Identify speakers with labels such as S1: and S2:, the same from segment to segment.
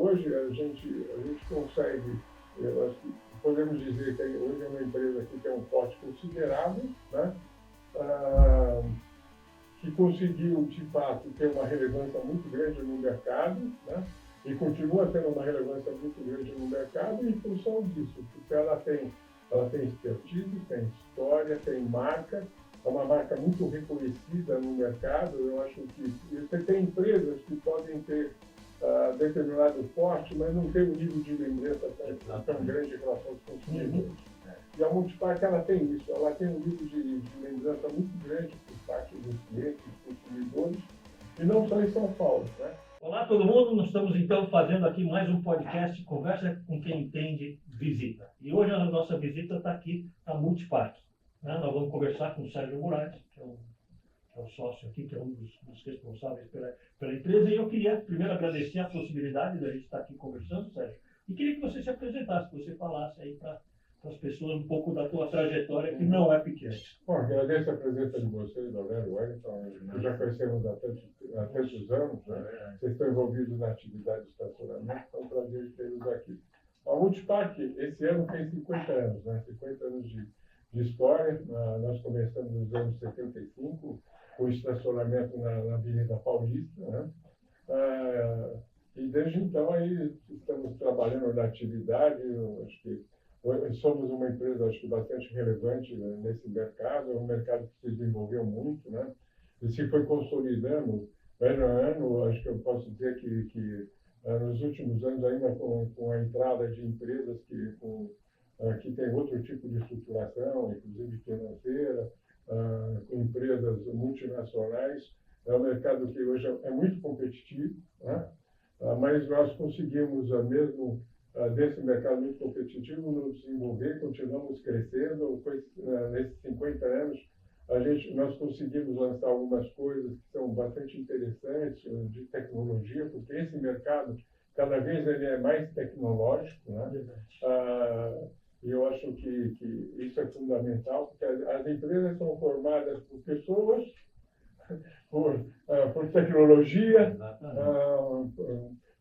S1: hoje a gente consegue, eu acho que podemos dizer que hoje é uma empresa que tem um porte considerável, né? Que conseguiu, de fato, ter uma relevância muito grande no mercado, né? E continua tendo uma relevância muito grande no mercado em função disso, porque ela tem expertise, tem história, tem marca, é uma marca muito reconhecida no mercado. Eu acho que você tem empresas que podem ter determinado porte, mas não tem um nível de lembrança tão grande em relação aos consumidores. E a Multipark, ela tem isso, ela tem um nível de lembrança muito grande por parte dos clientes, dos consumidores, e não só em São Paulo, né?
S2: Olá todo mundo, nós estamos então fazendo aqui mais um podcast Conversa com quem entende visita. E hoje a nossa visita está aqui na Multipark. Nós vamos conversar com o Sérgio Moraes, que é o sócio aqui, que é um dos responsáveis pela empresa. E eu queria primeiro agradecer a possibilidade da gente estar aqui conversando, Sérgio, e queria que você se apresentasse, que você falasse aí para as pessoas um pouco da tua trajetória, que não é pequena.
S1: Bom, agradeço a presença de vocês, da Léo Wellington. Já conhecemos há tantos anos, né? Vocês estão envolvidos na atividade de estacionamento, é um prazer tê-los aqui. A Multipark, esse ano, tem 50 anos, né? 50 anos de história. Nós começamos nos anos 75, com o estacionamento na Avenida Paulista, né? E desde então aí estamos trabalhando na atividade. Eu acho que somos uma empresa, acho que bastante relevante, né, nesse mercado. É um mercado que se desenvolveu muito, né? E se foi consolidando ano a ano. Acho que eu posso dizer que nos últimos anos, ainda com a entrada de empresas que têm outro tipo de estruturação, inclusive financeira, com empresas multinacionais, é um mercado que hoje é muito competitivo, né? Mas nós conseguimos, mesmo desse mercado muito competitivo, nos desenvolver, continuamos crescendo. Nesses 50 anos, nós conseguimos lançar algumas coisas que são bastante interessantes de tecnologia, porque esse mercado, cada vez ele é mais tecnológico, né? E eu acho que isso é fundamental, porque as empresas são formadas por pessoas, por tecnologia.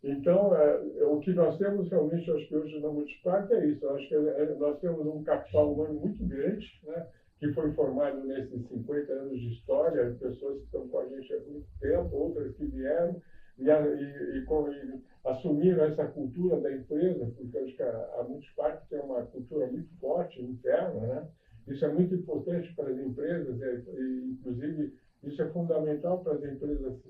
S1: Então, o que nós temos realmente, acho que hoje na Multipark é isso. Acho que nós temos um capital humano muito grande, né, que foi formado nesses 50 anos de história, pessoas que estão com a gente há muito tempo, outras que vieram e assumiram essa cultura da empresa, porque acho que a Multipark tem uma cultura muito forte interna, né? Isso é muito importante para as empresas, e inclusive isso é fundamental para as empresas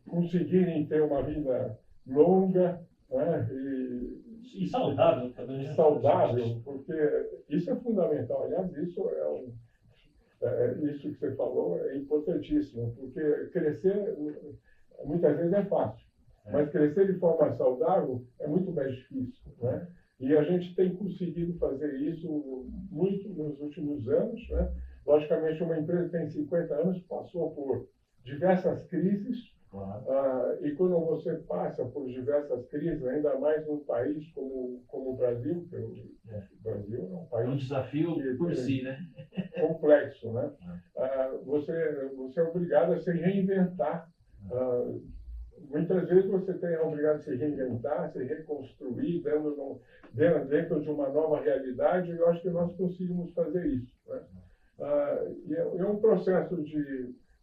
S1: conseguirem ter uma vida longa, né?
S2: E saudável também.
S1: Saudável, porque isso é fundamental. Aliás, isso que você falou é importantíssimo, porque crescer muitas vezes é fácil, mas crescer de forma saudável é muito mais difícil, né? E a gente tem conseguido fazer isso muito nos últimos anos, né? Logicamente, uma empresa que tem 50 anos passou por diversas crises. E quando você passa por diversas crises, ainda mais num país como o Brasil, que o Brasil é um país...
S2: É um desafio por si, né?
S1: Complexo, né? Você é obrigado a se reinventar. Muitas vezes você é obrigado a se reinventar, se reconstruir, dentro de uma nova realidade, e eu acho que nós conseguimos fazer isso, né? E é um processo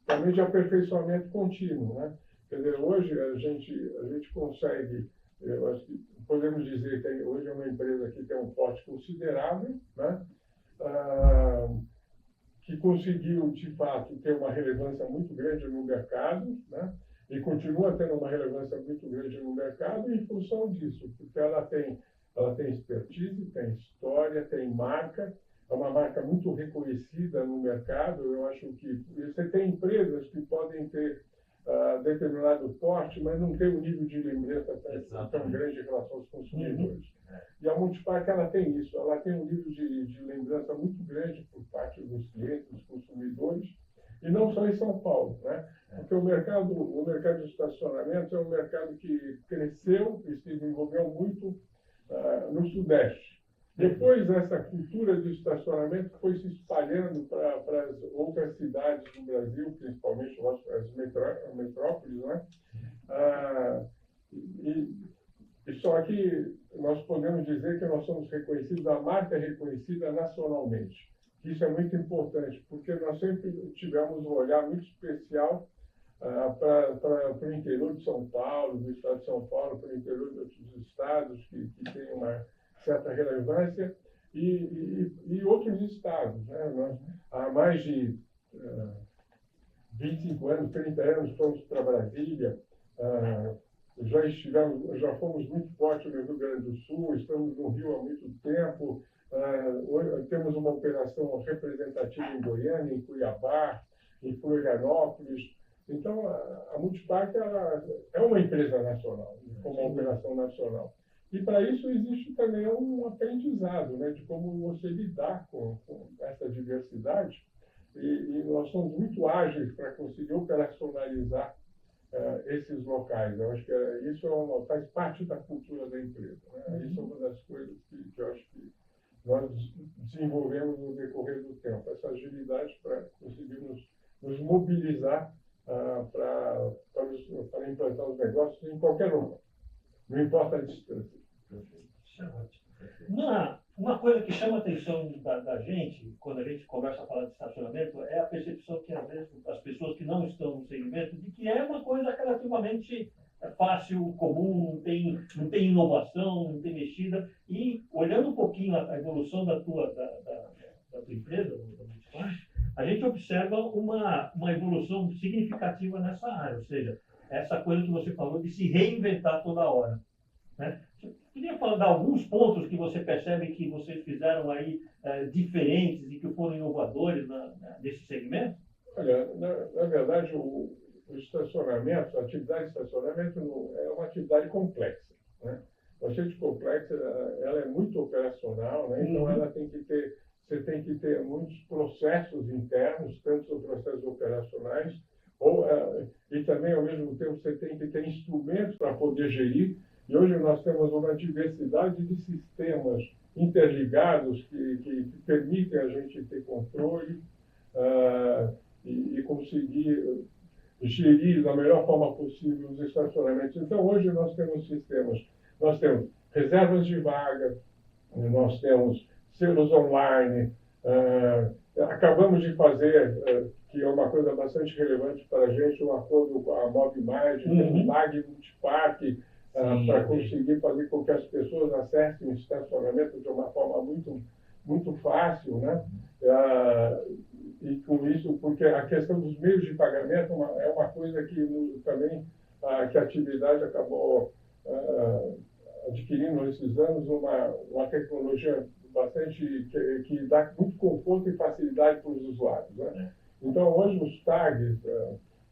S1: também de aperfeiçoamento contínuo, né? Quer dizer, hoje a gente consegue, eu acho que podemos dizer que hoje é uma empresa que tem um porte considerável, né? Que conseguiu, de fato, ter uma relevância muito grande no mercado, né? E continua tendo uma relevância muito grande no mercado em função disso, porque ela tem expertise, tem história, tem marca. É uma marca muito reconhecida no mercado. Eu acho que você tem empresas que podem ter determinado porte, mas não tem um nível de lembrança tão grande em relação aos consumidores. E a Multipark, ela tem isso. Ela tem um nível de lembrança muito grande por parte dos clientes, dos consumidores, e não só em São Paulo, né? Porque o mercado de estacionamento é um mercado que cresceu e se desenvolveu muito no Sudeste. Depois, essa cultura de estacionamento foi se espalhando para as outras cidades do Brasil, principalmente as metrópoles, né? Ah, e só que nós podemos dizer que nós somos reconhecidos, a marca é reconhecida nacionalmente. Isso é muito importante, porque nós sempre tivemos um olhar muito especial para o interior de São Paulo, do estado de São Paulo, para o interior de outros estados que têm uma certa relevância, e outros estados. Né? Nós, há mais de 25 anos, 30 anos, fomos para Brasília, já fomos muito fortes no Rio Grande do Sul, estamos no Rio há muito tempo, temos uma operação representativa em Goiânia, em Cuiabá, em Florianópolis. Então, a Multipark é uma empresa nacional, com uma operação nacional. E para isso existe também um aprendizado, né, de como você lidar com essa diversidade. E nós somos muito ágeis para conseguir operacionalizar esses locais. Eu acho que isso faz parte da cultura da empresa. Né? Isso é uma das coisas que eu acho que nós desenvolvemos no decorrer do tempo, essa agilidade para conseguirmos nos mobilizar para implantar os negócios em qualquer lugar, não importa a distância.
S2: Isso é ótimo. Uma coisa que chama a atenção da gente, quando a gente começa a falar de estacionamento, é a percepção que, às vezes, as pessoas que não estão no segmento, de que é uma coisa relativamente fácil, comum, não tem inovação, não tem mexida. E, olhando um pouquinho a evolução da tua empresa, da Multipark, a gente observa uma evolução significativa nessa área, ou seja, essa coisa que você falou de se reinventar toda hora. Né? Você podia dar alguns pontos que você percebe que vocês fizeram aí diferentes e que foram inovadores nesse segmento?
S1: Olha, na verdade, o estacionamento, a atividade de estacionamento é uma atividade complexa. Né? Bastante complexa, ela é muito operacional, né? Então você tem que ter muitos processos internos, tanto os processos operacionais, e também, ao mesmo tempo, você tem que ter instrumentos para poder gerir. E hoje nós temos uma diversidade de sistemas interligados que permitem a gente ter controle e conseguir gerir da melhor forma possível os estacionamentos. Então, hoje nós temos reservas de vaga, nós temos selos online, acabamos de fazer, que é uma coisa bastante relevante para a gente, um acordo com a Movimage, um tag Multipark, para conseguir fazer com que as pessoas acessem o estacionamento de uma forma muito, muito fácil, né? E com isso, porque a questão dos meios de pagamento é uma coisa que também que a atividade acabou adquirindo nesses anos uma tecnologia bastante que dá muito conforto e facilidade para os usuários, né? Então, hoje os tags,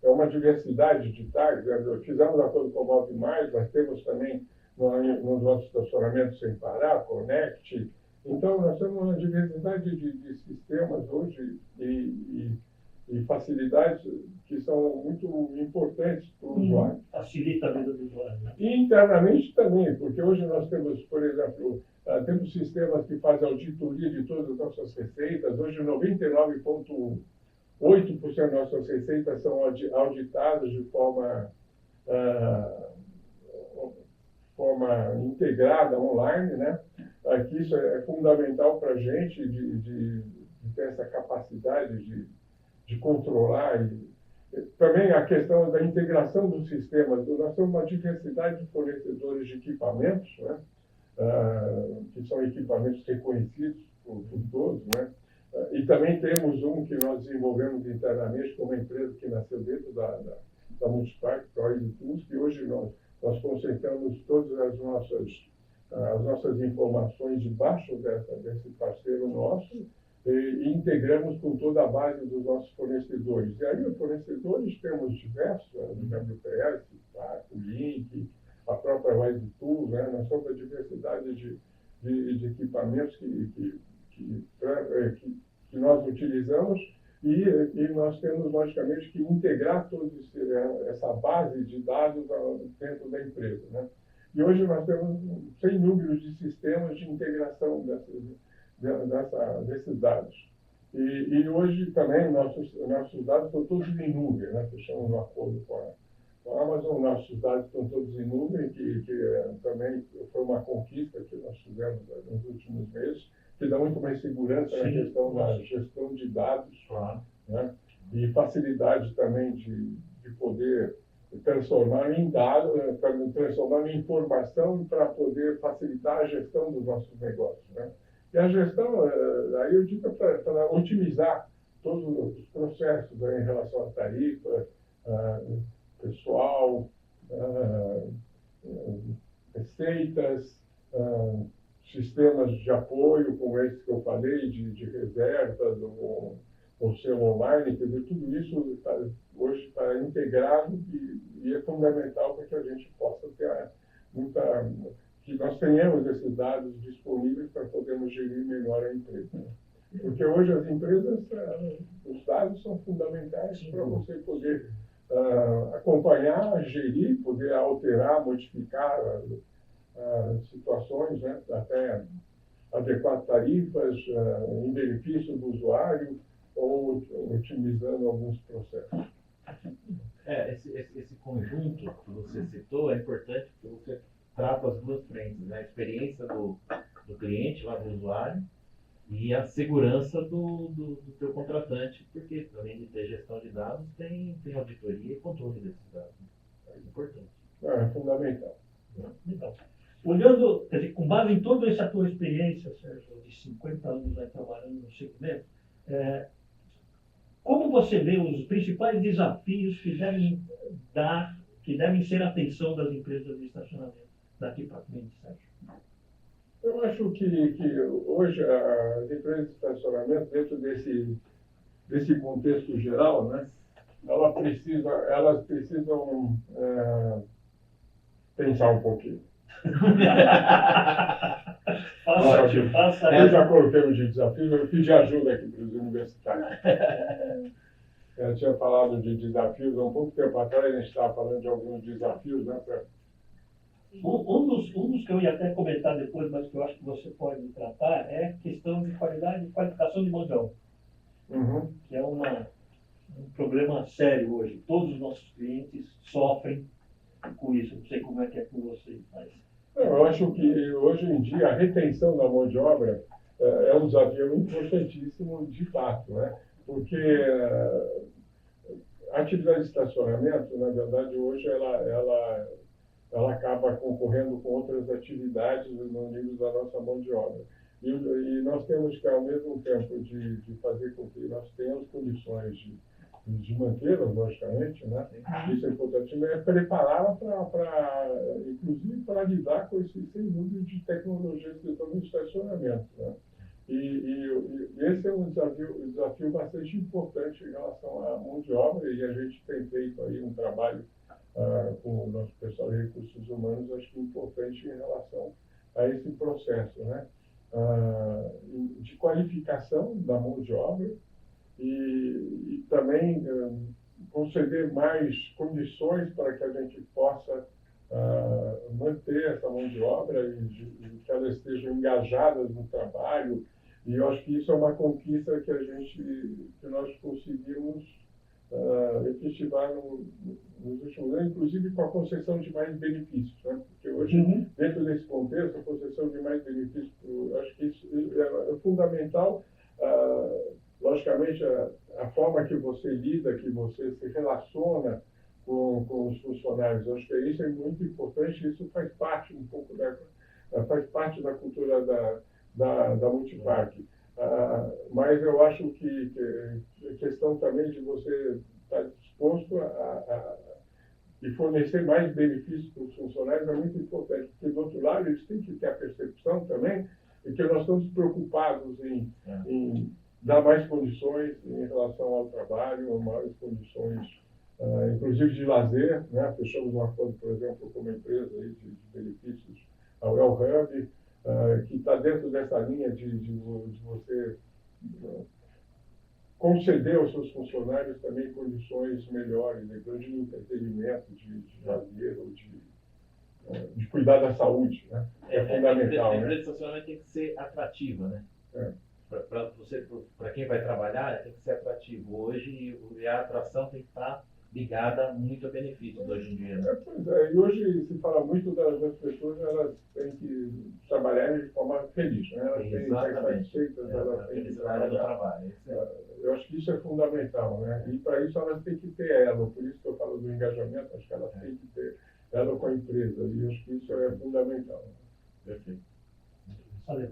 S1: é uma diversidade de tags, fizemos acordo com a Movimage, nós temos também nos nossos estacionamentos sem parar, Connect. Então, nós temos uma diversidade de sistemas hoje e facilidades que são muito importantes para o usuário.
S2: Facilita a vida do usuário. Né?
S1: E internamente também, porque hoje nós temos, por exemplo, temos sistemas que fazem auditoria de todas as nossas receitas. Hoje, 99,8% das nossas receitas são auditadas de forma integrada, online, né? Aqui isso é fundamental para a gente de ter essa capacidade de controlar. Também a questão da integração dos sistemas. Nós temos uma diversidade de fornecedores de equipamentos, né? Que são equipamentos reconhecidos por todos, né? E também temos um que nós desenvolvemos internamente com uma empresa que nasceu dentro da Multipark, que é a Tools, que hoje nós concentramos todas as nossas informações debaixo desse parceiro nosso e integramos com toda a base dos nossos fornecedores. E aí, os fornecedores temos diversos, o WPS, o Link, a própria Wise Tools, né? Nós somos a diversidade de equipamentos que nós utilizamos e nós temos, logicamente, que integrar toda essa base de dados dentro da empresa, né? E hoje nós temos sem números de sistemas de integração desses dados. E hoje também nossos dados estão todos em nuvem, né? Fechamos um acordo com a Amazon, nossos dados estão todos em nuvem, que também foi uma conquista que nós fizemos nos últimos meses, que dá muito mais segurança na questão da gestão de dados, né? E facilidade também de poder transformar em dados, transformar em informação para poder facilitar a gestão dos nossos negócios, né? E a gestão, aí eu digo para otimizar todos os processos, né, em relação à tarifa, pessoal, receitas, sistemas de apoio, como esses que eu falei, de reservas, ou selo online, quer dizer, tudo isso hoje está integrado e é fundamental para que a gente possa ter que nós tenhamos esses dados disponíveis para podermos gerir melhor a empresa. Porque hoje as empresas, os dados são fundamentais para você poder acompanhar, gerir, poder alterar, modificar situações, né, até adequar tarifas em benefício do usuário ou otimizando alguns processos.
S3: Esse conjunto que você citou é importante porque você trata as duas frentes, né? A experiência do cliente, lá do usuário, e a segurança do teu contratante, porque além de ter gestão de dados, tem auditoria e controle desses dados. É importante.
S1: É fundamental.
S2: Então, olhando, quer dizer, com base em toda essa tua experiência, Sérgio, de 50 anos aí trabalhando no segmento, como você vê os principais desafios que devem ser a atenção das empresas de estacionamento daqui para frente, Sérgio?
S1: Eu acho que hoje as empresas de estacionamento, dentro desse contexto geral, né, elas precisam pensar um pouquinho.
S2: Faça
S1: Eu já coloquei um de desafio, eu pedi ajuda aqui para os universitários. Eu tinha falado de desafios há um pouco tempo atrás, a gente estava falando de alguns desafios, né?
S2: Um dos que eu ia até comentar depois, mas que eu acho que você pode tratar, é a questão de qualidade e qualificação de mão de obra, que é um problema sério hoje. Todos os nossos clientes sofrem com isso. Não sei como é que é com vocês, mas...
S1: Eu acho que hoje em dia a retenção da mão de obra é um desafio importantíssimo de fato, né? Porque a atividade de estacionamento, na verdade, hoje ela acaba concorrendo com outras atividades no nível da nossa mão de obra. E nós temos que, ao mesmo tempo de fazer com que nós tenhamos condições de mantê-las, logicamente, né? Isso é importante, mas é prepará-la inclusive, para lidar com esse sem número de tecnologias que estão no estacionamento, né? E esse é um desafio bastante importante em relação à mão de obra, e a gente tem feito aí um trabalho com o nosso pessoal de recursos humanos, acho que importante em relação a esse processo, né? De qualificação da mão de obra e também conceder mais condições para que a gente possa manter essa mão de obra e que elas estejam engajadas no trabalho. E eu acho que isso é uma conquista que nós conseguimos efetivar nos últimos anos, inclusive com a concessão de mais benefícios, né? Porque hoje, dentro desse contexto, a concessão de mais benefícios, eu acho que isso é fundamental. Logicamente, a forma que você lida, que você se relaciona com os funcionários, eu acho que isso é muito importante, isso faz parte um pouco faz parte da cultura da Multipark. Mas eu acho que a questão também de você estar disposto e fornecer mais benefícios para os funcionários é muito importante, porque, do outro lado, eles têm que ter a percepção também de que nós estamos preocupados em dar mais condições em relação ao trabalho, mais condições, inclusive de lazer, né? Fechamos um acordo, por exemplo, com uma empresa aí de benefícios, a Well Hub, que está dentro dessa linha de você conceder aos seus funcionários também condições melhores, de entretenimento, de lazer, ou de cuidar da saúde, né? É fundamental,
S3: a
S1: né?
S3: empresa de estacionamento tem que ser atrativa, né? Para quem vai trabalhar, tem que ser atrativo. Hoje, a atração tem que estar ligada muito a benefícios hoje em dia. Né?
S1: Pois é, e hoje se fala muito das pessoas, elas têm que trabalhar de forma feliz, né? Elas têm que estar
S3: Exatamente.
S1: satisfeitas,
S3: A
S1: elas têm que
S3: felicidade do
S1: trabalhar.
S3: trabalho. Isso é.
S1: Eu acho que isso é fundamental, né? E para isso elas têm que ter elo, por isso que eu falo do engajamento, acho que elas têm que ter elo com a empresa, e eu acho que isso é fundamental.
S3: Perfeito.
S2: Valeu.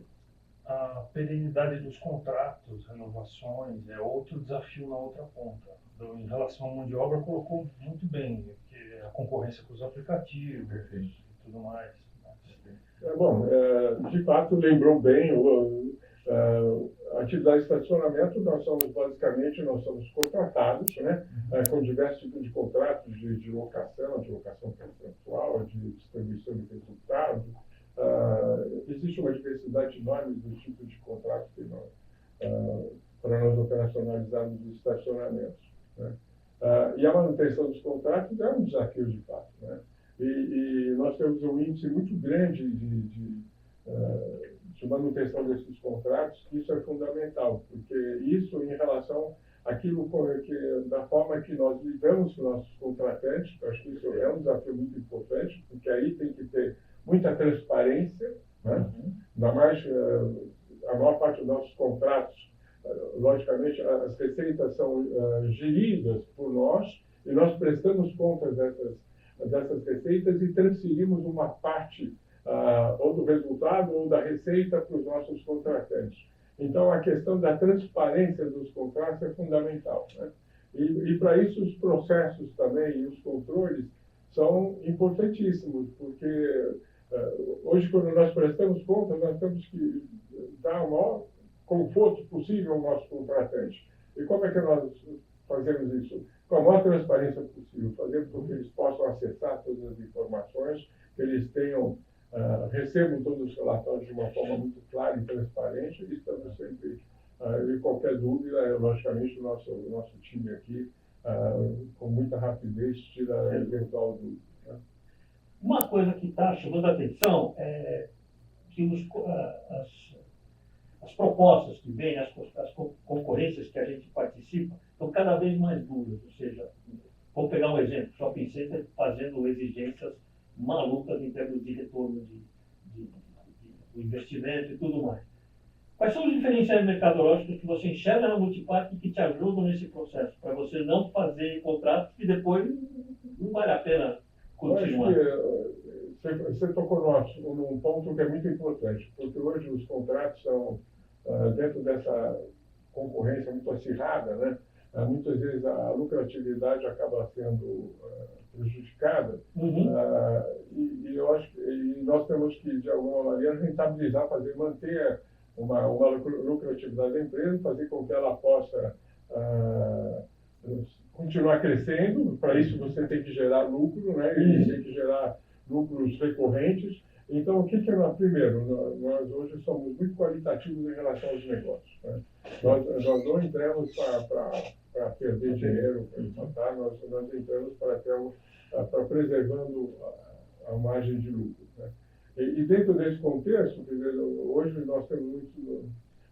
S4: A perenidade dos contratos, renovações, é outro desafio na outra ponta. Em relação à mão de obra, colocou muito bem, que a concorrência com os aplicativos e tudo mais.
S1: Bom, de fato, lembrou bem, a atividade de estacionamento, nós somos contratados, né, com diversos tipos de contratos de locação percentual, de distribuição de resultado. Existe uma diversidade enorme dos tipos de contratos que para nós operacionalizarmos os estacionamentos. Né? E a manutenção dos contratos é um desafio de fato. Né? E nós temos um índice muito grande de manutenção desses contratos, isso é fundamental, porque isso em relação àquilo da forma que nós lidamos com nossos contratantes, eu acho que isso é um desafio muito importante, porque aí tem que ter muita transparência, né? Ainda mais a maior parte dos nossos contratos, logicamente, as receitas são geridas por nós e nós prestamos contas dessas receitas e transferimos uma parte ou do resultado ou da receita para os nossos contratantes. Então, a questão da transparência dos contratos é fundamental. Né? E para isso, os processos também e os controles são importantíssimos, porque hoje, quando nós prestamos contas, nós temos que dar o maior conforto possível ao nosso contratante. E como é que nós fazemos isso? Com a maior transparência possível, fazendo com que eles possam acessar todas as informações, que eles recebam todos os relatórios de uma forma muito clara e transparente, e estamos sempre, e qualquer dúvida, logicamente, o nosso time aqui, com muita rapidez, tira a eventual dúvida. Né?
S2: Uma coisa que está chamando a atenção é que as propostas que vêm, as concorrências que a gente participa, estão cada vez mais duras. Ou seja, vou pegar um exemplo, Shopping Center fazendo exigências malucas em termos de retorno do investimento e tudo mais. Quais são os diferenciais mercadológicos que você enxerga na Multipark que te ajudam nesse processo, para você não fazer contratos que depois não vale a pena continuar?
S1: Você tocou num ponto que é muito importante, porque hoje os contratos são, dentro dessa concorrência muito acirrada, né? Muitas vezes a lucratividade acaba sendo prejudicada, e eu acho que nós temos que, de alguma maneira, rentabilizar, manter uma lucratividade da empresa, fazer com que ela possa continuar crescendo. Para isso você tem que gerar lucro, né? E tem que gerar lucros recorrentes. Então, o que nós, primeiro, nós hoje somos muito qualitativos em relação aos negócios. Né? Nós não entramos para perder dinheiro, para empatar, nós entramos para preservando a margem de lucro. Né? E dentro desse contexto, hoje nós temos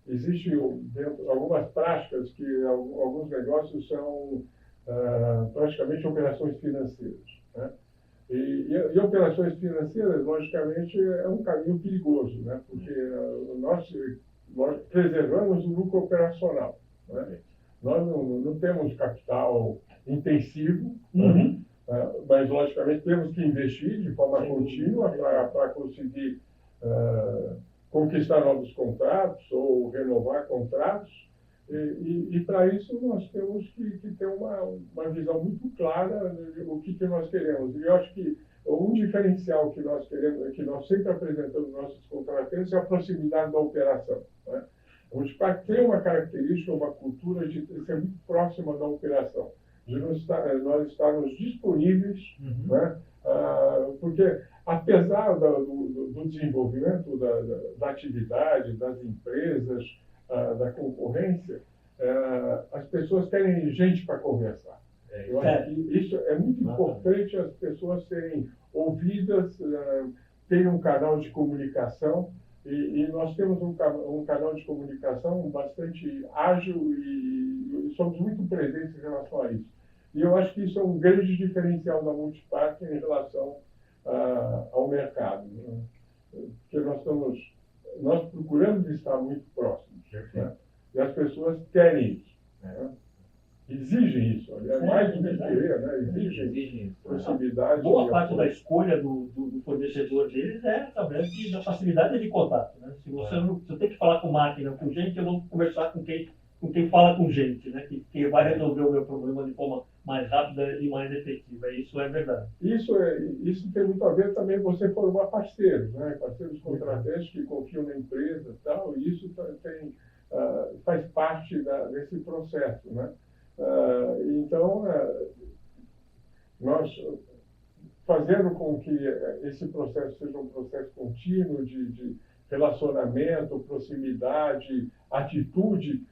S1: existem algumas práticas que alguns negócios são praticamente operações financeiras. Né? E operações financeiras, logicamente, é um caminho perigoso, né? Porque nós preservamos o lucro operacional. Né? Nós não temos capital intensivo, né? Mas, logicamente, temos que investir de forma contínua para conseguir conquistar novos contratos ou renovar contratos. E para isso nós temos que ter uma visão muito clara do que nós queremos. E eu acho que um diferencial que nós queremos, que nós sempre apresentamos nos nossos contratantes, é a proximidade da operação. Né? O Multipark tem uma característica, uma cultura de ser muito próxima da operação, de nós estarmos disponíveis, né? Porque apesar do desenvolvimento da atividade, das empresas, da concorrência, as pessoas querem gente para conversar. Eu acho que isso é muito importante, as pessoas serem ouvidas, terem um canal de comunicação, e nós temos um canal de comunicação bastante ágil e somos muito presentes em relação a isso. E eu acho que isso é um grande diferencial da Multipark em relação ao mercado, né? Porque nós procuramos estar muito próximos, né? E as pessoas querem isso, né? Exigem isso, é mais do que querer, né? Exigem proximidade.
S2: Boa parte da escolha do fornecedor deles é através da facilidade de contato, né? Se eu tenho que falar com máquina, com gente, eu vou conversar com quem fala com gente, né? Que vai resolver o meu problema de forma mais rápida e mais efetiva. Isso é verdade.
S1: Isso tem muito a ver também com você formar parceiros, né? Parceiros contratantes que confiam na empresa e tal, e isso faz parte desse processo, né? Então, nós fazendo com que esse processo seja um processo contínuo de relacionamento, proximidade, atitude,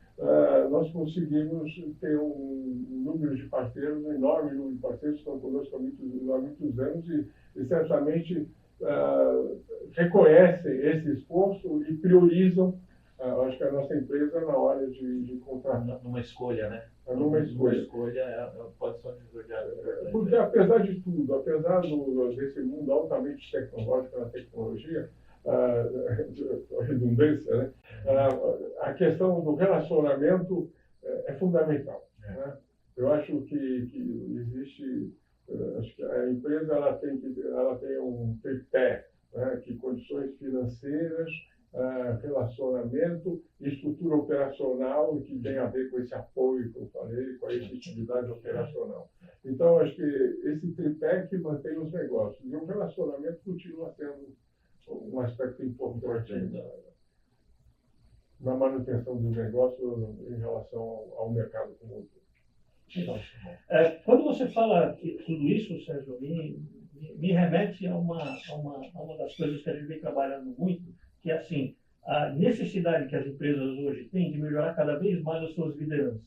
S1: nós conseguimos ter um número de parceiros, um enorme número de parceiros que estão conosco há muitos anos e certamente reconhecem esse esforço e priorizam, acho que a nossa empresa na hora de contratar.
S3: Numa escolha, né?
S1: Numa escolha.
S3: Pode ser um divisor de águas.
S1: Porque apesar de tudo, apesar desse mundo altamente tecnológico na tecnologia, a redundância, né? A questão do relacionamento é fundamental, né? Eu acho que existe, acho que a empresa ela tem um tripé, né? Que condições financeiras, relacionamento e estrutura operacional, que tem a ver com esse apoio que eu falei, com a efetividade operacional. Então, acho que esse tripé que mantém os negócios. E o relacionamento continua sendo um aspecto importante na manutenção dos negócios em relação ao mercado como um todo.
S2: Então, quando você fala tudo isso, Sérgio, me remete a uma das coisas que a gente vem trabalhando muito, que é assim, a necessidade que as empresas hoje têm de melhorar cada vez mais as suas lideranças.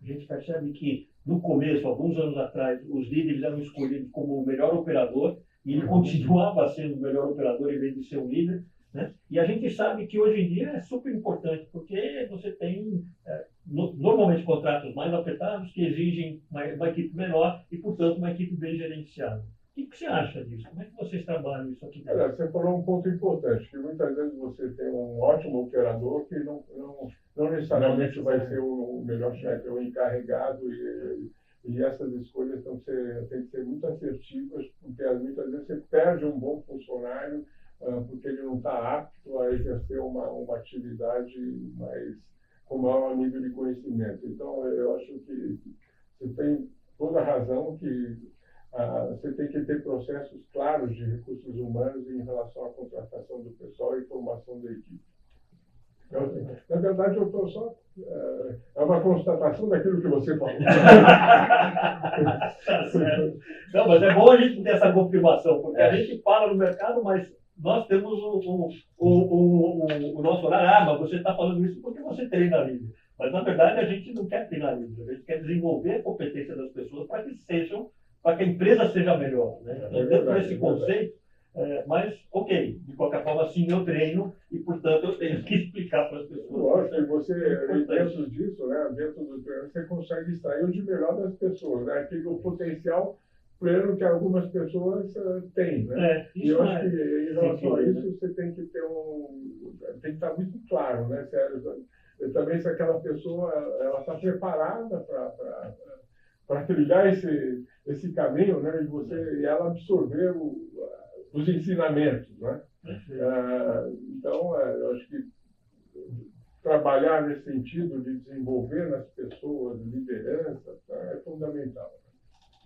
S2: A gente percebe que, no começo, alguns anos atrás, os líderes eram escolhidos como o melhor operador, e ele continuava sendo o melhor operador em vez de ser um líder, né? E a gente sabe que hoje em dia é super importante, porque você tem normalmente contratos mais apertados que exigem uma equipe menor e, portanto, uma equipe bem gerenciada. O que você acha disso? Como é que vocês trabalham isso aqui dentro?
S1: Você falou um ponto importante, que muitas vezes você tem um ótimo operador que não necessariamente vai ser o melhor chefe ou encarregado, e essas escolhas têm que ser muito assertivas, porque muitas vezes você perde um bom funcionário porque ele não está apto a exercer uma atividade com maior nível de conhecimento. Então, eu acho que você tem toda a razão que você tem que ter processos claros de recursos humanos em relação à contratação do pessoal e formação da equipe. Na verdade, eu estou só... é uma constatação daquilo que você falou.
S2: Tá certo. Não, mas é bom a gente ter essa confirmação, porque a gente fala no mercado, mas nós temos o nosso horário. Mas você está falando isso porque você treina líder. Mas, na verdade, a gente não quer treinar líder. A gente quer desenvolver a competência das pessoas para que a empresa seja melhor, né? Então, dentro desse conceito, mas, ok, de qualquer forma, sim, eu treino e, portanto, eu tenho que explicar para as pessoas.
S1: Lógico, e você, dentro disso, né, dentro do treino, você consegue extrair o de melhor das pessoas, né? O potencial pleno que algumas pessoas têm, né? E eu acho que, em relação a isso, você tem que ter tem que estar muito claro, né? Também se aquela pessoa ela está preparada para trilhar esse caminho, né? E ela absorver os ensinamentos, né? Então, eu acho que trabalhar nesse sentido de desenvolver nas pessoas liderança é fundamental.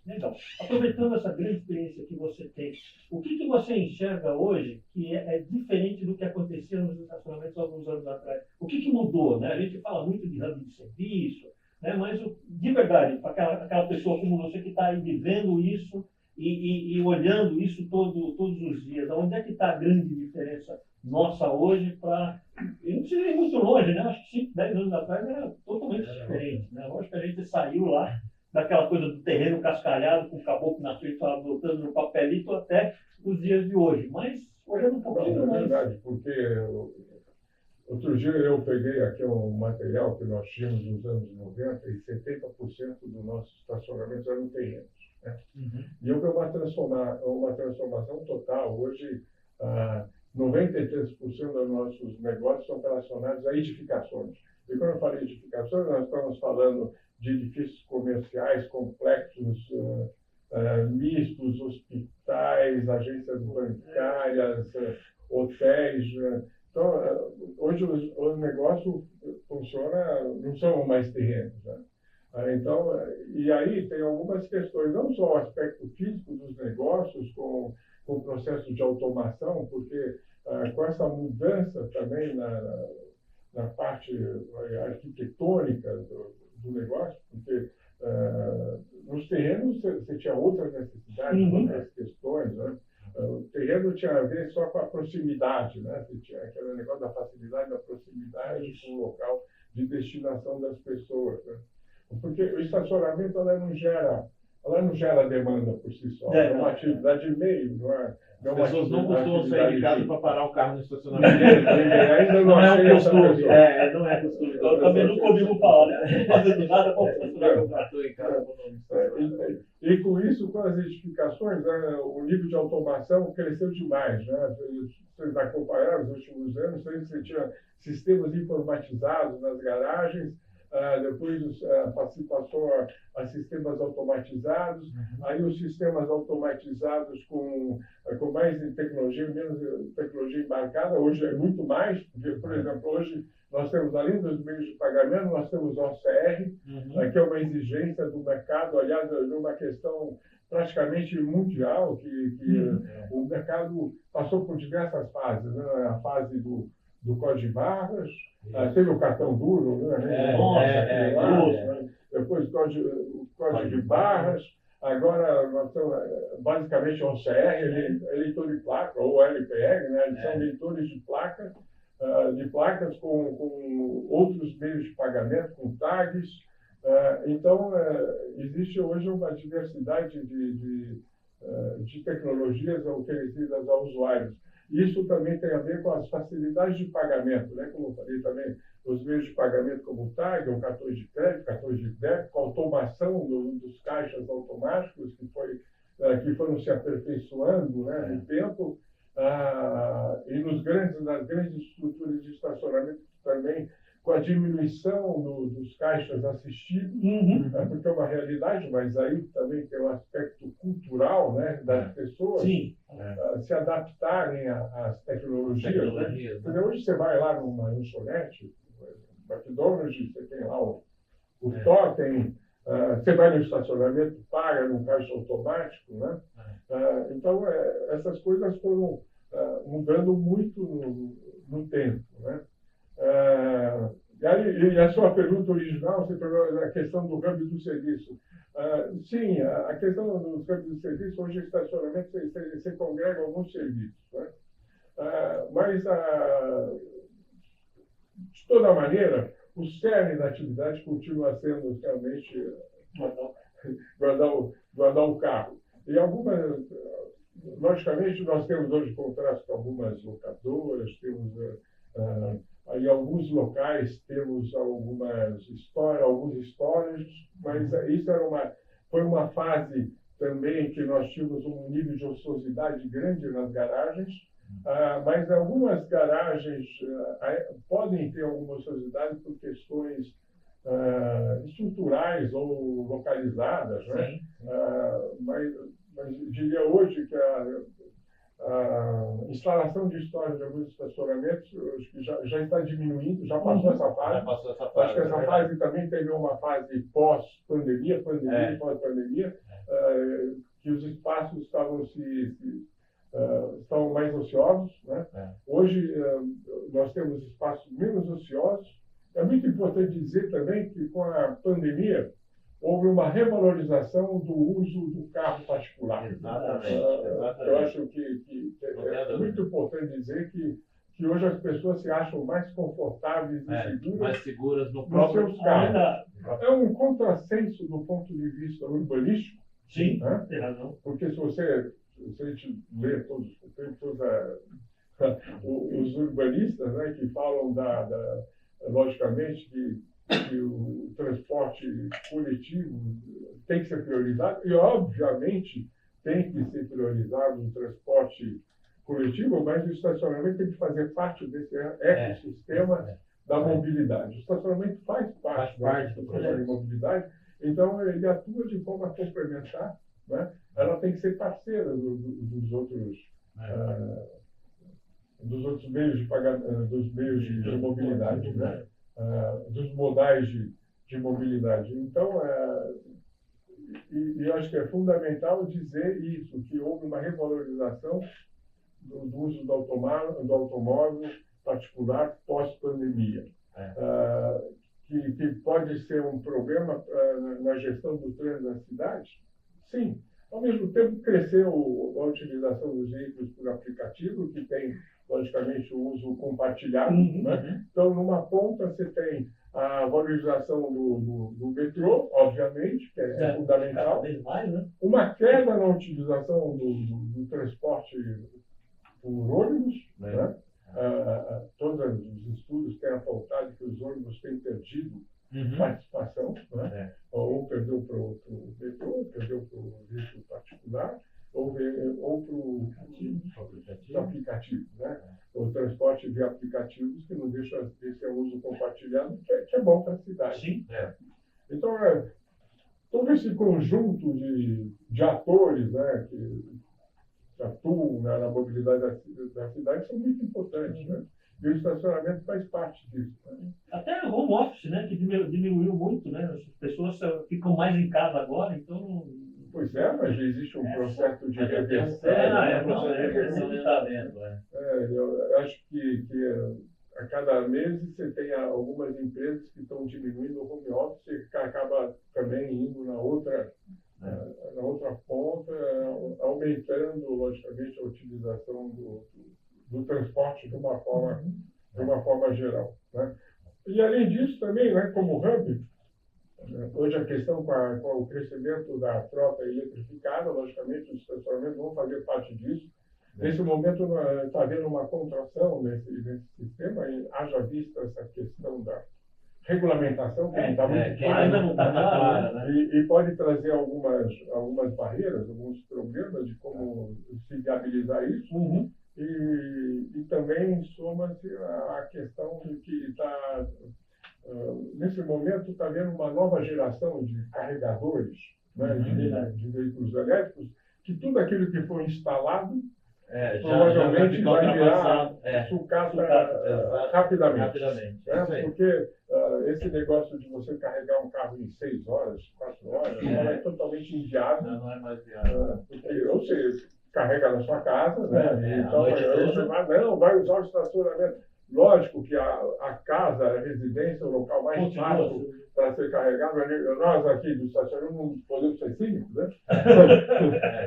S2: Legal. Aproveitando essa grande experiência que você tem, o que você enxerga hoje que é diferente do que acontecia nos estacionamentos alguns anos atrás? O que mudou, né? A gente fala muito de hub de serviço, né? Mas de verdade, aquela pessoa como você que está aí vivendo isso e olhando isso todos os dias, onde é que está a grande diferença nossa hoje para... Eu não precisa ir muito longe, né? Acho que 5, 10 anos atrás era totalmente diferente, né? Lógico que a gente saiu lá daquela coisa do terreno cascalhado, com o caboclo na frente, botando no papelito, até os dias de hoje. Mas olhando um pouquinho mais...
S1: É verdade, porque Outro dia eu peguei aqui um material que nós tínhamos nos anos 90 e 70% do nosso estacionamento eram terrenos. Né? E houve uma transformação total. Hoje, 93% dos nossos negócios são relacionados a edificações. E quando eu falei edificações, nós estamos falando de edifícios comerciais complexos, mistos, hospitais, agências bancárias, hotéis. Então, hoje o negócio funciona, não são mais terrenos. Né? Então, e aí tem algumas questões, não só o aspecto físico dos negócios, com o processo de automação, porque com essa mudança também na parte arquitetônica do negócio, porque nos terrenos você tinha outras necessidades, outras questões, né? O terreno tinha a ver só com a proximidade, né? Você tinha aquele negócio da facilidade, da proximidade com o local de destinação das pessoas, né? Porque o estacionamento ela não gera demanda por si só, é uma atividade meio, não é?
S3: As pessoas não costumam sair de casa para parar o carro no estacionamento.
S1: Ainda
S3: Não é
S1: achei
S3: um
S1: essa
S3: costume.
S1: pessoa.
S3: Não é costume.
S2: Eu também nunca ouvi falar, né? Fazendo nada para estacionar o carro.
S3: Estou em casa, vou no estacionamento.
S1: E com isso, com as edificações, né, o nível de automação cresceu demais. Né? Vocês acompanharam nos últimos anos, você tinha sistemas informatizados nas garagens, depois passou a sistemas automatizados, aí os sistemas automatizados com mais tecnologia, menos tecnologia embarcada, hoje é muito mais, porque, por exemplo, hoje nós temos, além dos meios de pagamento, nós temos o OCR, que é uma exigência do mercado, aliás, é uma questão praticamente mundial, que o mercado passou por diversas fases, né? A fase do código de barras, teve o cartão duro, né? Depois o código de barras, agora nós temos basicamente o OCR, eleitor de placa, ou LPR, né? Eles são leitores de placas com outros meios de pagamento, com tags. Então, existe hoje uma diversidade de tecnologias oferecidas aos usuários. Isso também tem a ver com as facilidades de pagamento, né? Como eu falei também, os meios de pagamento como o TAG, o cartões de crédito, cartões de débito, com a automação dos caixas automáticos que foram se aperfeiçoando, né, no tempo, e nas grandes estruturas de estacionamento também, com a diminuição dos caixas assistidos, porque é uma realidade, mas aí também tem um aspecto cultural, né, das pessoas se adaptarem às tecnologias. Né? Quer dizer, hoje você vai lá numa lanchonete, McDonald's, você tem lá o totem, você vai no estacionamento, paga num caixa automático, né? Então, essas coisas foram mudando muito no tempo, né? E a sua pergunta original, você perguntou a questão do hub do serviço. Sim, a questão dos hubs do serviço, hoje o estacionamento, você congrega alguns serviços, né? Mas, de toda maneira, o cerne da atividade continua sendo realmente guardar o carro. E logicamente, nós temos hoje contratos com algumas locadoras, temos em alguns locais temos alguns storage, mas isso foi uma fase também que nós tínhamos um nível de ociosidade grande nas garagens, mas algumas garagens podem ter alguma ociosidade por questões estruturais ou localizadas, né? Mas diria hoje que a instalação de storage de alguns estacionamentos acho que já está diminuindo, já passou essa fase. Acho que essa fase também teve uma fase pós-pandemia, pandemia e pós-pandemia, que os espaços estavam mais ociosos, né? Hoje nós temos espaços menos ociosos. É muito importante dizer também que com a pandemia houve uma revalorização do uso do carro particular.
S3: Exatamente.
S1: Eu acho que é muito importante dizer que hoje as pessoas se acham mais confortáveis e
S3: mais seguras no
S1: nos
S3: próprio
S1: seus carros. É um contrassenso do ponto de vista urbanístico.
S2: Sim,
S1: né?
S2: tem razão.
S1: Porque se a gente lê todos os urbanistas, né, que falam logicamente, que o transporte coletivo tem que ser priorizado, e obviamente tem que ser priorizado o transporte coletivo, mas o estacionamento tem que fazer parte desse ecossistema da mobilidade. O estacionamento faz parte do processo de mobilidade, então ele atua de forma complementar, né? Ela tem que ser parceira dos outros meios de pagamento, dos meios de mobilidade, né? Dos modais de mobilidade. Então, eu acho que é fundamental dizer isso, que houve uma revalorização do uso do automóvel particular pós-pandemia, que pode ser um problema na gestão do trânsito da cidade. Sim. Ao mesmo tempo, cresceu a utilização dos veículos por aplicativo, que tem, logicamente, o uso compartilhado. Né? Então, numa ponta, você tem a valorização do metrô, obviamente, que é fundamental.
S2: Cada vez mais, né?
S1: Uma queda na utilização do transporte por ônibus. Né? Todos os estudos têm apontado que os ônibus têm perdido participação, né? Ou perdeu para o metrô, ou perdeu para o veículo particular, ou para o aplicativo, né? O transporte via aplicativos, que não deixa de ser uso compartilhado, que é bom para a cidade.
S2: Sim.
S1: Então, todo esse conjunto de atores, né, que atuam na mobilidade da cidade são muito importantes, né? E o estacionamento faz parte disso. Né?
S2: Até o home office, né, que diminuiu muito, né? As pessoas ficam mais em casa agora, então...
S1: Pois mas já existe um processo de reversão. Eu acho que a cada mês você tem algumas empresas que estão diminuindo o home office, que acaba também indo na outra ponta, aumentando, logicamente, a utilização do transporte de uma forma geral. Né? E, além disso, também, né, como hub, hoje a questão com o crescimento da frota eletrificada, logicamente, os estacionamentos vão fazer parte disso. Nesse momento, está havendo uma contração nesse sistema, e haja vista essa questão da regulamentação, que não está muito
S2: clara,
S1: né? E pode trazer algumas barreiras, alguns problemas de como se viabilizar isso. E também soma-se a questão de que nesse momento está havendo uma nova geração de carregadores, né, de veículos elétricos, que tudo aquilo que for instalado provavelmente vai virar sucata rapidamente. Né? Porque esse negócio de você carregar um carro em 6 horas, 4 horas, não é totalmente inviável.
S3: Não é mais viável.
S1: Ou seja, carrega na sua casa, né? Então, vai usar o estacionamento. Lógico que a casa, a residência, é o local mais fácil para ser carregado. Nós aqui do estacionamento não podemos ser cínicos, né?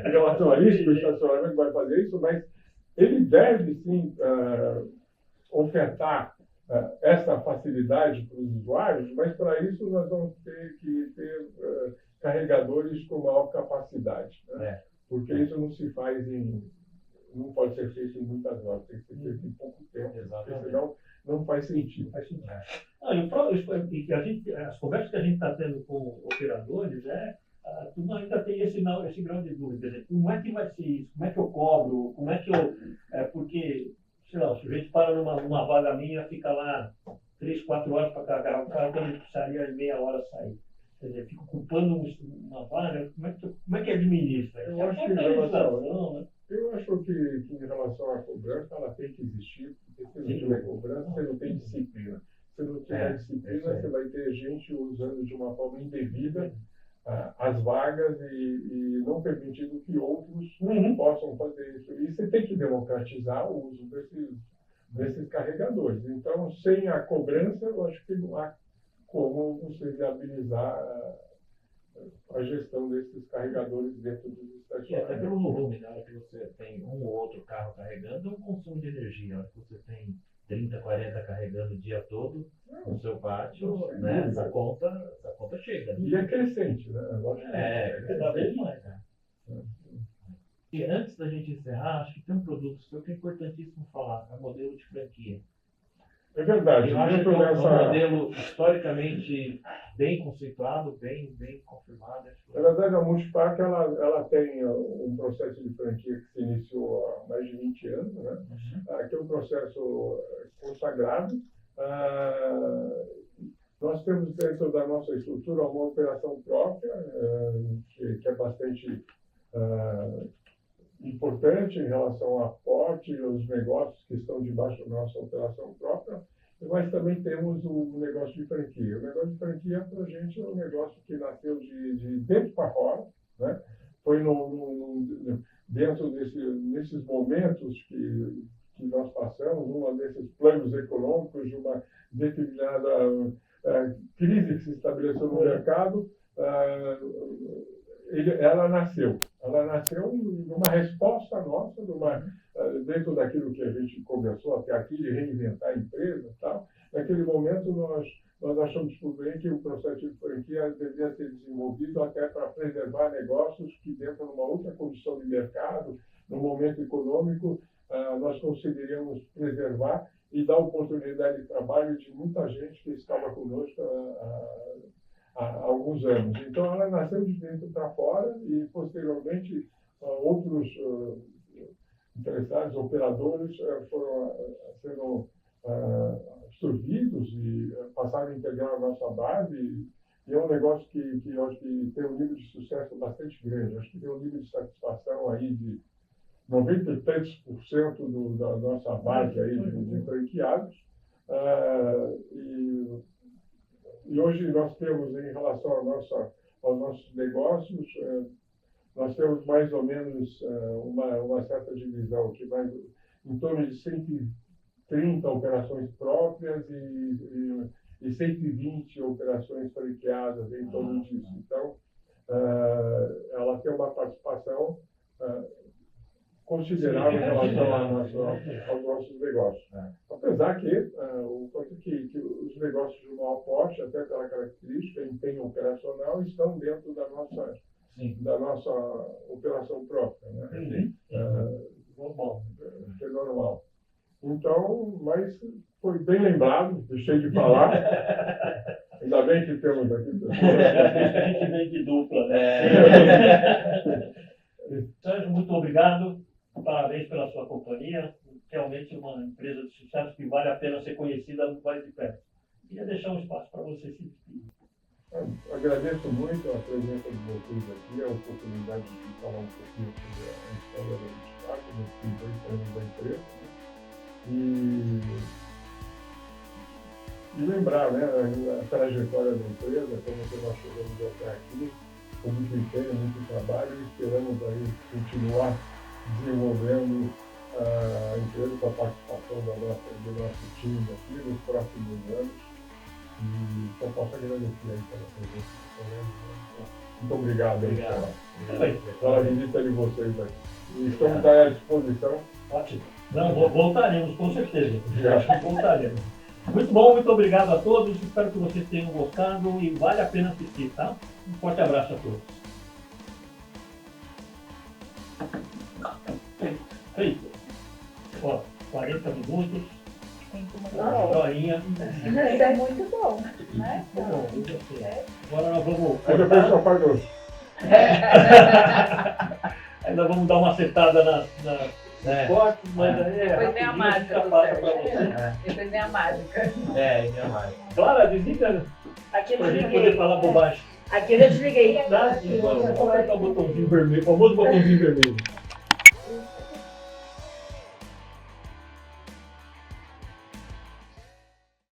S1: Em relação a isso, o estacionamento vai fazer isso, mas ele deve sim ofertar essa facilidade para os usuários, mas para isso nós vamos ter que ter carregadores com maior capacidade, né? Porque isso não pode ser feito em muitas horas, tem que ser feito em pouco tempo, porque senão não faz sentido.
S2: As conversas que a gente está tendo com operadores, tudo ainda tem esse grau de dúvida. Quer dizer, como é que vai ser isso? Como é que eu cobro? Como é que eu... porque, sei lá, o sujeito para numa vaga minha, fica lá 3, 4 horas para carregar o carro, quando ele precisaria em meia hora sair. Quer dizer, fica ocupando uma vaga, como é que administra?
S1: Eu acho que em relação à cobrança, ela tem que existir, porque se não tiver cobrança, você não tem disciplina. Se não tiver disciplina, você vai ter gente usando de uma forma indevida as vagas e não permitindo que outros possam fazer isso. E você tem que democratizar o uso desses carregadores. Então, sem a cobrança, eu acho que não há como você viabilizar a gestão desses carregadores dentro dos estacionamentos.
S3: E até pelo volume, na hora que você tem um ou outro carro carregando, é um consumo de energia. Na hora que você tem 30, 40 carregando o dia todo no seu pátio, né? Essa conta chega.
S1: E é crescente, né?
S2: Cada vez mais.
S3: E antes da gente encerrar, acho que tem um produto seu que é importantíssimo falar, é o modelo de franquia.
S1: É verdade.
S3: Eu acho que é
S1: Dentro
S3: um
S1: dessa...
S3: modelo historicamente bem conceituado, bem confirmado.
S1: Na verdade, a Multipark ela tem um processo de franquia que se iniciou há mais de 20 anos, né? Que é um processo consagrado. Nós temos dentro da nossa estrutura uma operação própria, que é bastante importante em relação ao aporte e aos negócios que estão debaixo da nossa operação própria, mas também temos o negócio de franquia. O negócio de franquia, para a gente, é um negócio que nasceu de dentro para fora, né? Foi dentro desses momentos que nós passamos, desses planos econômicos, de uma determinada crise que se estabeleceu no mercado, ela nasceu numa resposta nossa, dentro daquilo que a gente conversou até aqui, de reinventar a empresa e tal. Naquele momento, nós achamos por bem que o processo de franquia deveria ser desenvolvido até para preservar negócios que, dentro de uma outra condição de mercado, no momento econômico, nós conseguiríamos preservar e dar oportunidade de trabalho de muita gente que estava conosco há alguns anos. Então, ela nasceu de dentro para fora e, posteriormente, outros interessados, operadores, foram sendo absorvidos e passaram a integrar a nossa base. E é um negócio que eu acho que tem um nível de sucesso bastante grande. Acho que tem um nível de satisfação aí de 93% da nossa base aí de franqueados. E hoje nós temos, em relação aos nossos negócios, nós temos mais ou menos uma certa divisão, que vai em torno de 130 operações próprias e 120 operações franqueadas em torno disso. Então, ela tem uma participação considerável em relação aos nossos negócios. Apesar que os negócios de maior porte, até pela característica, empenho operacional, estão dentro da nossa operação própria, né? Que é normal. Então, mas foi bem lembrado, deixei de falar. Ainda bem que temos aqui pessoas.
S2: A gente vem de dupla, né? Sérgio, muito obrigado. Parabéns pela sua companhia. Realmente uma empresa de sucesso que vale a pena ser conhecida mais de perto. Queria deixar um espaço para você se despedir.
S1: Agradeço muito a presença de vocês aqui, a oportunidade de falar um pouquinho sobre a história da Multipark, dos 2 anos da empresa. E lembrar, né, a trajetória da empresa, como que nós chegamos até aqui, com muito empenho, muito trabalho, e esperamos aí continuar desenvolvendo a empresa com a participação do nosso time aqui nos próximos anos. E só posso agradecer aí pela presença. Muito obrigado pela visita de vocês aqui. E estamos à disposição.
S2: Ótimo. Não, voltaremos, com certeza.
S1: Obrigado.
S2: Voltaremos. Muito bom, muito obrigado a todos. Espero que vocês tenham gostado e vale a pena assistir, tá? Um forte abraço a todos. Feito. Ó, 40 minutos. Uma horinha.
S5: Isso é muito bom, né?
S2: Tá bom, e você? Agora nós vamos.
S1: Aí depois só faz doce.
S2: Ainda vamos dar uma acertada nas fotos, mas aí
S5: Depois vem a
S2: rapidinho
S5: mágica
S2: fica
S5: do
S2: fácil pra
S5: Sérgio.
S2: você.
S5: Depois vem a mágica.
S3: Ainda mais.
S2: Clara, visita
S6: Aqui eu
S2: pra gente
S6: desliguei.
S2: poder falar bobagem.
S6: Aqui eu desliguei.
S2: Tá? Vamos apertar o botãozinho vermelho, o famoso botãozinho vermelho.